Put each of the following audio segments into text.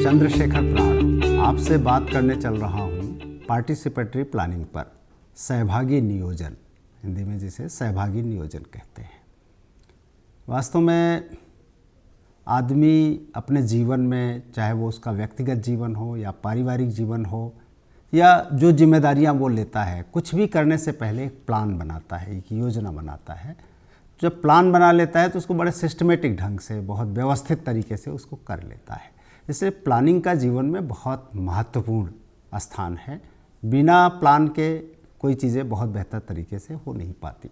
चंद्रशेखर प्राण आपसे बात करने चल रहा हूँ पार्टिसिपेटरी प्लानिंग पर, सहभागी नियोजन, हिंदी में जिसे सहभागी नियोजन कहते हैं। वास्तव में आदमी अपने जीवन में, चाहे वो उसका व्यक्तिगत जीवन हो या पारिवारिक जीवन हो या जो जिम्मेदारियां वो लेता है, कुछ भी करने से पहले एक प्लान बनाता है, एक योजना बनाता है। जब प्लान बना लेता है तो उसको बड़े सिस्टमेटिक ढंग से, बहुत व्यवस्थित तरीके से उसको कर लेता है। इसलिए प्लानिंग का जीवन में बहुत महत्वपूर्ण स्थान है। बिना प्लान के कोई चीज़ें बहुत बेहतर तरीके से हो नहीं पाती।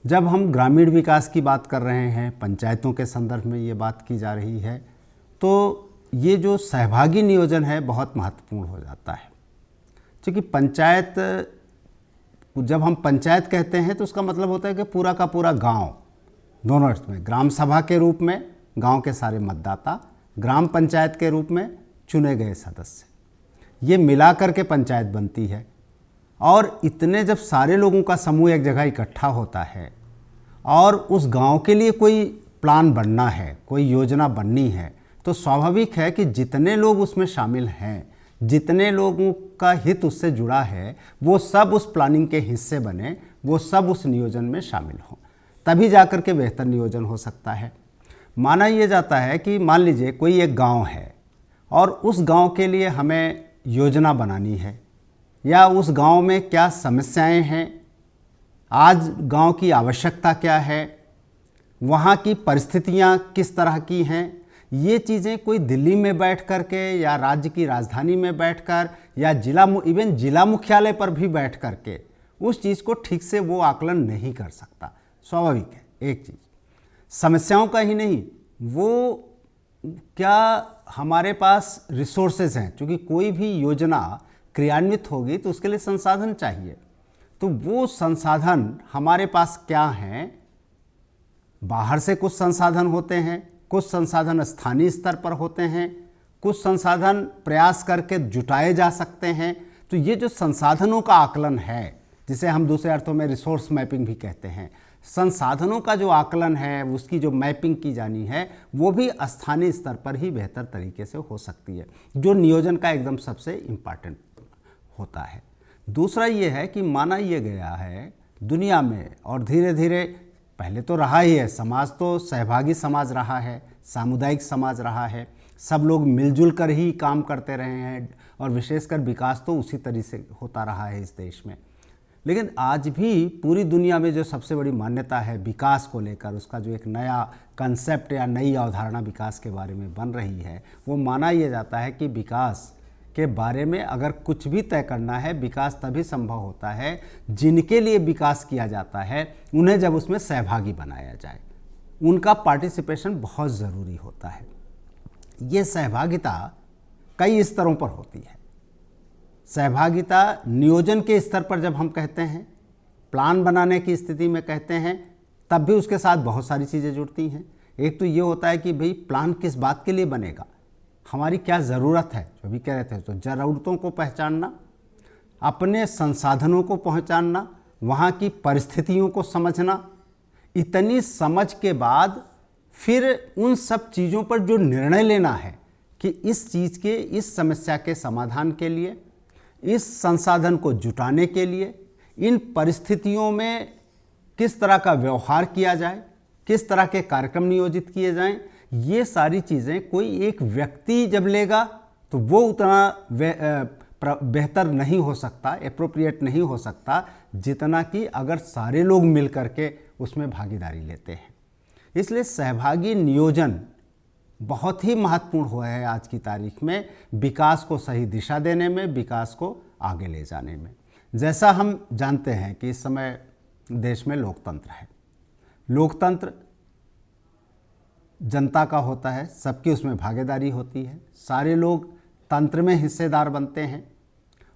जब हम ग्रामीण विकास की बात कर रहे हैं, पंचायतों के संदर्भ में ये बात की जा रही है, तो ये जो सहभागी नियोजन है बहुत महत्वपूर्ण हो जाता है। क्योंकि पंचायत, जब हम पंचायत कहते हैं तो उसका मतलब होता है कि पूरा का पूरा गांव, दोनों अर्थ में, ग्राम सभा के रूप में गांव के सारे मतदाता, ग्राम पंचायत के रूप में चुने गए सदस्य, ये मिलाकर के पंचायत बनती है। और इतने जब सारे लोगों का समूह एक जगह इकट्ठा होता है और उस गांव के लिए कोई प्लान बनना है, कोई योजना बननी है, तो स्वाभाविक है कि जितने लोग उसमें शामिल हैं, जितने लोगों का हित उससे जुड़ा है, वो सब उस प्लानिंग के हिस्से बने, वो सब उस नियोजन में शामिल हों, तभी जाकर के बेहतर नियोजन हो सकता है। माना यह जाता है कि मान लीजिए कोई एक गांव है और उस गांव के लिए हमें योजना बनानी है, या उस गांव में क्या समस्याएं हैं, आज गांव की आवश्यकता क्या है, वहाँ की परिस्थितियाँ किस तरह की हैं, ये चीज़ें कोई दिल्ली में बैठ कर के या राज्य की राजधानी में बैठकर या इवन जिला मुख्यालय पर भी बैठ कर के उस चीज़ को ठीक से वो आकलन नहीं कर सकता। स्वाभाविक है। एक चीज़ समस्याओं का ही नहीं, वो क्या हमारे पास रिसोर्सेज हैं, क्योंकि कोई भी योजना क्रियान्वित होगी तो उसके लिए संसाधन चाहिए। तो वो संसाधन हमारे पास क्या हैं, बाहर से कुछ संसाधन होते हैं, कुछ संसाधन स्थानीय स्तर पर होते हैं, कुछ संसाधन प्रयास करके जुटाए जा सकते हैं। तो ये जो संसाधनों का आकलन है, जिसे हम दूसरे अर्थों में रिसोर्स मैपिंग भी कहते हैं, संसाधनों का जो आकलन है, उसकी जो मैपिंग की जानी है, वो भी स्थानीय स्तर पर ही बेहतर तरीके से हो सकती है, जो नियोजन का एकदम सबसे इम्पॉर्टेंट होता है। दूसरा ये है कि माना ये गया है दुनिया में, और धीरे धीरे, पहले तो रहा ही है, समाज तो सहभागी समाज रहा है, सामुदायिक समाज रहा है, सब लोग मिलजुल कर ही काम करते रहे हैं, और विशेषकर विकास तो उसी तरीके से होता रहा है इस देश में। लेकिन आज भी पूरी दुनिया में जो सबसे बड़ी मान्यता है विकास को लेकर, उसका जो एक नया कंसेप्ट या नई अवधारणा विकास के बारे में बन रही है, वो माना यह जाता है कि विकास के बारे में अगर कुछ भी तय करना है, विकास तभी संभव होता है जिनके लिए विकास किया जाता है उन्हें जब उसमें सहभागी बनाया जाए, उनका पार्टिसिपेशन बहुत ज़रूरी होता है। ये सहभागिता कई स्तरों पर होती है। सहभागिता नियोजन के स्तर पर जब हम कहते हैं, प्लान बनाने की स्थिति में कहते हैं, तब भी उसके साथ बहुत सारी चीज़ें जुड़ती हैं। एक तो ये होता है कि भाई प्लान किस बात के लिए बनेगा, हमारी क्या ज़रूरत है, जो भी कह रहे थे, तो ज़रूरतों को पहचानना, अपने संसाधनों को पहचानना, वहाँ की परिस्थितियों को समझना। इतनी समझ के बाद फिर उन सब चीज़ों पर जो निर्णय लेना है कि इस चीज़ के, इस समस्या के समाधान के लिए, इस संसाधन को जुटाने के लिए, इन परिस्थितियों में किस तरह का व्यवहार किया जाए, किस तरह के कार्यक्रम नियोजित किए जाएं, ये सारी चीज़ें कोई एक व्यक्ति जब लेगा तो वो उतना बेहतर नहीं हो सकता, एप्रोप्रिएट नहीं हो सकता, जितना कि अगर सारे लोग मिल करके उसमें भागीदारी लेते हैं। इसलिए सहभागी नियोजन बहुत ही महत्वपूर्ण हुआ है आज की तारीख में, विकास को सही दिशा देने में, विकास को आगे ले जाने में। जैसा हम जानते हैं कि इस समय देश में लोकतंत्र है। लोकतंत्र जनता का होता है, सबकी उसमें भागीदारी होती है, सारे लोग तंत्र में हिस्सेदार बनते हैं।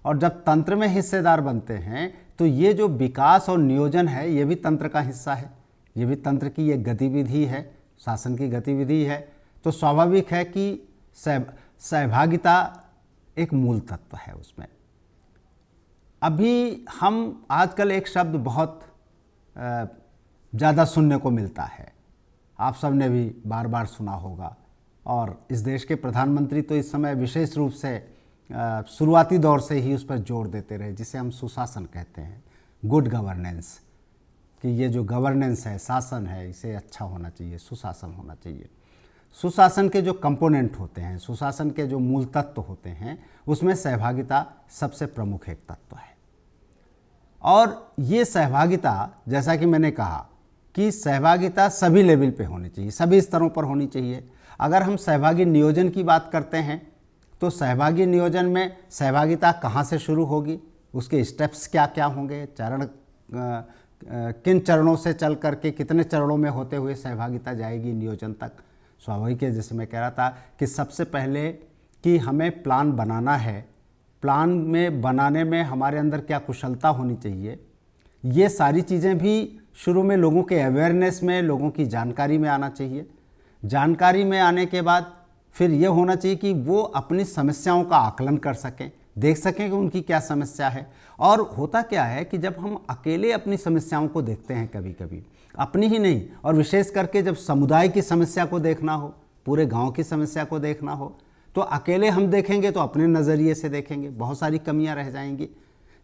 और जब तंत्र में हिस्सेदार बनते हैं तो ये जो विकास और नियोजन है, ये भी तंत्र का हिस्सा है, ये भी तंत्र की एक गतिविधि है, शासन की गतिविधि है। तो स्वाभाविक है कि सहभागिता एक मूल तत्व है उसमें। अभी हम आजकल एक शब्द बहुत ज़्यादा सुनने को मिलता है, आप सब ने भी बार बार सुना होगा और इस देश के प्रधानमंत्री तो इस समय विशेष रूप से शुरुआती दौर से ही उस पर जोर देते रहे, जिसे हम सुशासन कहते हैं, गुड गवर्नेंस, कि ये जो गवर्नेंस है, शासन है, इसे अच्छा होना चाहिए, सुशासन होना चाहिए। सुशासन के जो कंपोनेंट होते हैं, सुशासन के जो मूल तत्व होते हैं, उसमें सहभागिता सबसे प्रमुख एक तत्व है। और ये सहभागिता, जैसा कि मैंने कहा कि सहभागिता सभी लेवल पे होनी चाहिए, सभी स्तरों पर होनी चाहिए। अगर हम सहभागी नियोजन की बात करते हैं तो सहभागी नियोजन में सहभागिता कहाँ से शुरू होगी, उसके स्टेप्स क्या क्या होंगे, चरण किन चरणों से चल करके कितने चरणों में होते हुए सहभागिता जाएगी नियोजन तक। स्वाभाविक है, जैसे मैं कह रहा था कि सबसे पहले कि हमें प्लान बनाना है, प्लान में बनाने में हमारे अंदर क्या कुशलता होनी चाहिए, ये सारी चीज़ें भी शुरू में लोगों के अवेयरनेस में, लोगों की जानकारी में आना चाहिए। जानकारी में आने के बाद फिर ये होना चाहिए कि वो अपनी समस्याओं का आकलन कर सकें, देख सकें कि उनकी क्या समस्या है। और होता क्या है कि जब हम अकेले अपनी समस्याओं को देखते हैं, कभी कभी अपनी ही नहीं, और विशेष करके जब समुदाय की समस्या को देखना हो, पूरे गांव की समस्या को देखना हो, तो अकेले हम देखेंगे तो अपने नज़रिए से देखेंगे, बहुत सारी कमियां रह जाएंगी।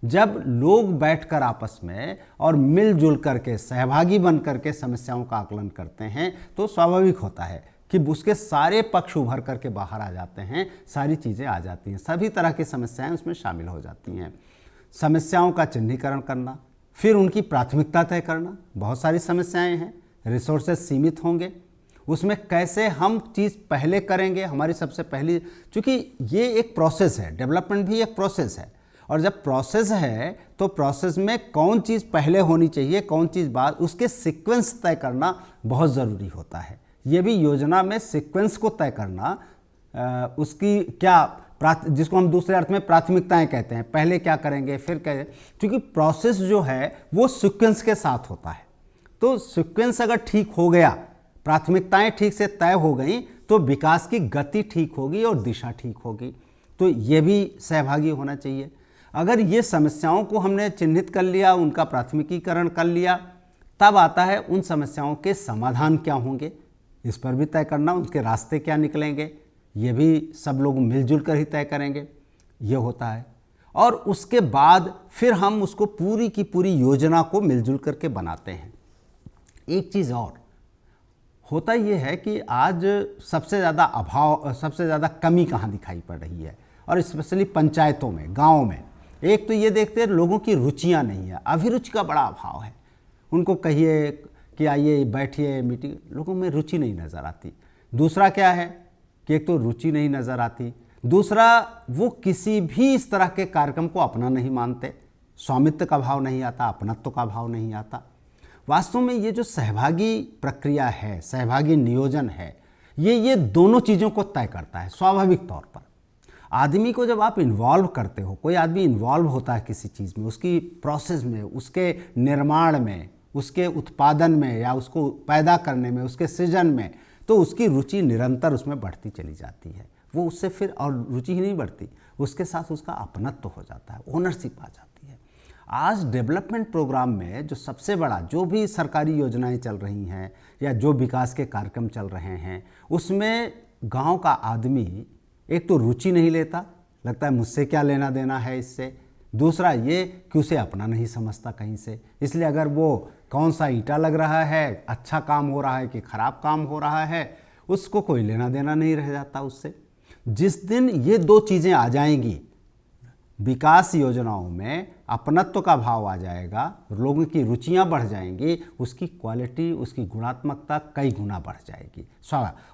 जब लोग बैठकर आपस में और मिलजुल करके सहभागी बन करके समस्याओं का आकलन करते हैं तो स्वाभाविक होता है कि उसके सारे पक्ष उभर करके बाहर आ जाते हैं, सारी चीज़ें आ जाती हैं, सभी तरह की समस्याएं उसमें शामिल हो जाती हैं। समस्याओं का चिन्हीकरण करना, फिर उनकी प्राथमिकता तय करना। बहुत सारी समस्याएं हैं, रिसोर्सेज सीमित होंगे, उसमें कैसे हम चीज़ पहले करेंगे, हमारी सबसे पहली, चूँकि ये एक प्रोसेस है, डेवलपमेंट भी एक प्रोसेस है, और जब प्रोसेस है तो प्रोसेस में कौन चीज़ पहले होनी चाहिए, कौन चीज़ बाद, उसके सीक्वेंस तय करना बहुत ज़रूरी होता है। ये भी योजना में सीक्वेंस को तय करना, उसकी क्या जिसको हम दूसरे अर्थ में प्राथमिकताएं कहते हैं, पहले क्या करेंगे फिर क्या, क्योंकि प्रोसेस जो है वो सीक्वेंस के साथ होता है। तो सीक्वेंस अगर ठीक हो गया, प्राथमिकताएं ठीक से तय हो गई, तो विकास की गति ठीक होगी और दिशा ठीक होगी। तो ये भी सहभागी होना चाहिए। अगर ये समस्याओं को हमने चिन्हित कर लिया, उनका प्राथमिकीकरण कर लिया, तब आता है उन समस्याओं के समाधान क्या होंगे, इस पर भी तय करना, उनके रास्ते क्या निकलेंगे, ये भी सब लोग मिलजुल कर ही तय करेंगे, ये होता है। और उसके बाद फिर हम उसको पूरी की पूरी योजना को मिलजुल करके बनाते हैं। एक चीज़ और होता ये है कि आज सबसे ज़्यादा अभाव, सबसे ज़्यादा कमी कहाँ दिखाई पड़ रही है, और स्पेशली पंचायतों में, गाँव में। एक तो ये देखते हैं लोगों की रुचियाँ नहीं है, अभिरुचि का बड़ा अभाव है। उनको कहिए कि आइए बैठिए मीटिंग, लोगों में रुचि नहीं नज़र आती। दूसरा क्या है कि एक तो रुचि नहीं नज़र आती, दूसरा वो किसी भी इस तरह के कार्यक्रम को अपना नहीं मानते, स्वामित्व का भाव नहीं आता, अपनत्व का भाव नहीं आता। वास्तव में ये जो सहभागी प्रक्रिया है, सहभागी नियोजन है, ये दोनों चीज़ों को तय करता है। स्वाभाविक तौर पर आदमी को जब आप इन्वॉल्व करते हो, कोई आदमी इन्वॉल्व होता है किसी चीज़ में, उसकी प्रोसेस में, उसके निर्माण में, उसके उत्पादन में, या उसको पैदा करने में, उसके सृजन में, तो उसकी रुचि निरंतर उसमें बढ़ती चली जाती है। वो उससे फिर और रुचि ही नहीं बढ़ती, उसके साथ उसका अपनत्व हो जाता है, ओनरशिप आ जाती है। आज डेवलपमेंट प्रोग्राम में जो सबसे बड़ा, जो भी सरकारी योजनाएं चल रही हैं या जो विकास के कार्यक्रम चल रहे हैं, उसमें गांव का आदमी एक तो रुचि नहीं लेता, लगता है मुझसे क्या लेना देना है इससे। दूसरा ये कि उसे अपना नहीं समझता कहीं से, इसलिए अगर वो कौन सा ईंटा लग रहा है, अच्छा काम हो रहा है कि खराब काम हो रहा है, उसको कोई लेना देना नहीं रह जाता उससे। जिस दिन ये दो चीज़ें आ जाएंगी, विकास योजनाओं में अपनत्व का भाव आ जाएगा, लोगों की रुचियां बढ़ जाएंगी, उसकी क्वालिटी, उसकी गुणात्मकता कई गुना बढ़ जाएगी।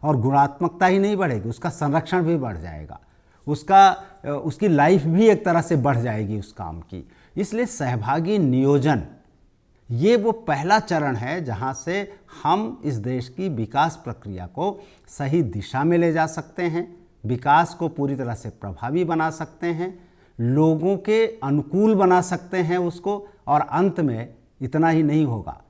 और गुणात्मकता ही नहीं बढ़ेगी, उसका संरक्षण भी बढ़ जाएगा, उसकी लाइफ भी एक तरह से बढ़ जाएगी उस काम की। इसलिए सहभागी नियोजन ये वो पहला चरण है जहाँ से हम इस देश की विकास प्रक्रिया को सही दिशा में ले जा सकते हैं, विकास को पूरी तरह से प्रभावी बना सकते हैं, लोगों के अनुकूल बना सकते हैं उसको। और अंत में इतना ही नहीं होगा,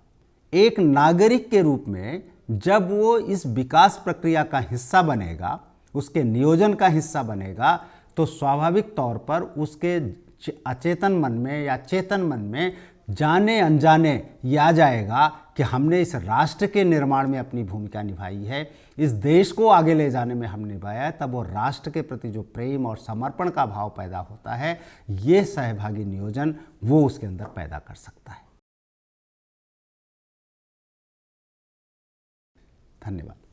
एक नागरिक के रूप में जब वो इस विकास प्रक्रिया का हिस्सा बनेगा, उसके नियोजन का हिस्सा बनेगा, तो स्वाभाविक तौर पर उसके अचेतन मन में या चेतन मन में जाने अनजाने ये आ जाएगा कि हमने इस राष्ट्र के निर्माण में अपनी भूमिका निभाई है, इस देश को आगे ले जाने में हमने निभाया है, तब वो राष्ट्र के प्रति जो प्रेम और समर्पण का भाव पैदा होता है, ये सहभागी नियोजन वो उसके अंदर पैदा कर सकता है। धन्यवाद।